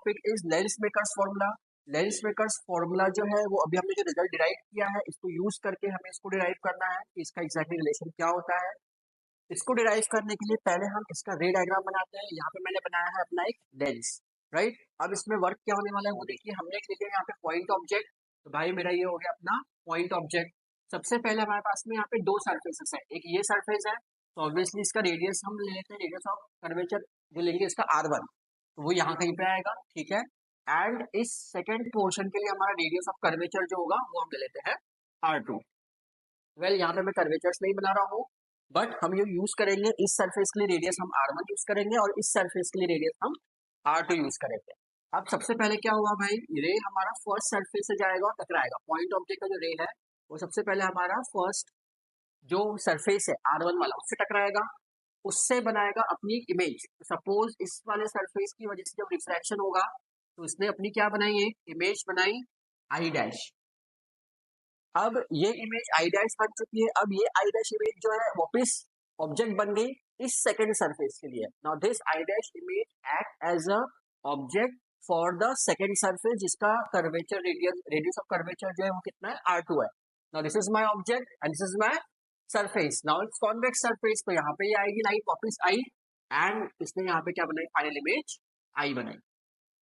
Topic is lens makers formula. Lens makers formula जो है वो अभी हमने जो रिजल्ट डिराइव किया है इसको यूज करके हमें इसको डिराइव करना है कि इसका एग्जैक्टली रिलेशन क्या होता है। इसको डिराइव करने के लिए पहले हम इसका रे डायग्राम बनाते हैं। यहाँ पे मैंने बनाया है अपना एक लेंस, राइट। अब इसमें वर्क क्या होने वाला है वो देखिए। हमने एक लिया यहाँ पे पॉइंट ऑब्जेक्ट, तो भाई मेरा ये हो गया अपना पॉइंट ऑब्जेक्ट। सबसे पहले हमारे पास में यहाँ पे दो सरफेसेस है, एक ये सरफेस है तो ऑब्वियसली इसका रेडियस हम ले लेते हैं, रेडियस ऑफ कर्वेचर जो लेंगे इसका R1, तो वो यहाँ कहीं पे आएगा, ठीक है। एंड इस सेकेंड पोर्शन के लिए हमारा रेडियस ऑफ कर्वेचर जो होगा वो हम ले लेते हैं R2। वेल यहाँ पे मैं कर्वेचर्स नहीं बना रहा हूँ, बट हम ये यूज करेंगे इस सरफेस के लिए रेडियस हम R1 यूज करेंगे और इस सरफेस के लिए रेडियस हम R2 यूज करेंगे। अब सबसे पहले क्या हुआ भाई, रे हमारा फर्स्ट सरफेस से जाएगा और टकराएगा। पॉइंट ऑब्जेक्ट का जो रे है वो सबसे पहले हमारा फर्स्ट जो सरफेस है R1 वाला उससे टकराएगा, उससे बनाएगा अपनी इमेज। सपोज इस वाले सरफेस की वजह से जब रिफ्रैक्शन होगा तो इसने अपनी क्या बनाई है, इमेज बनाई आई डैश। अब ये इमेज आई डैश बन चुकी है। अब ये आई डैश इमेज जो है वापस ऑब्जेक्ट बन गई इस सेकंड सरफेस के लिए। Now this I dash image act as a object for the second surface जिसका कर्वेचर रेडियस ऑफ कर्वेचर जो है वो कितना है, R2 है। Now this is my object and this is my surface. Now it's convex surface, तो यहाँ पे ये आएगी लाइट वापस आई एंड इसने यहाँ पे क्या बनाई, फाइनल इमेज आई बनाई।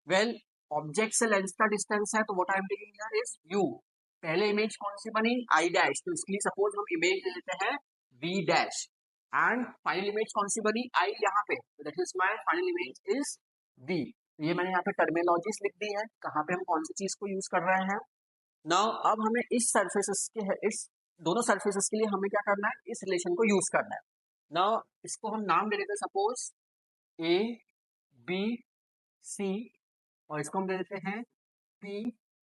वेल ऑब्जेक्ट से लेंस का डिस्टेंस है तो what I am taking here is u। पहले इमेज कौन सी बनी, आई डैश, तो इसके लिए सपोज हम इमेज ले लेते हैं v dash and final image कौन सी बनी, आई यहाँ पे, that is my final image is v। ये मैंने यहाँ पे टर्मिनोलॉजीज लिख दी है कहाँ पे हम कौन सी चीज को यूज कर रहे हैं। नाउ अब हमें इस सरफेसेस के इस दोनों सरफेसेस के लिए हमें क्या करना है, इस रिलेशन को यूज करना है। नाउ इसको हम नाम दे देते हैं सपोज a b c और इसको हम दे देते हैं P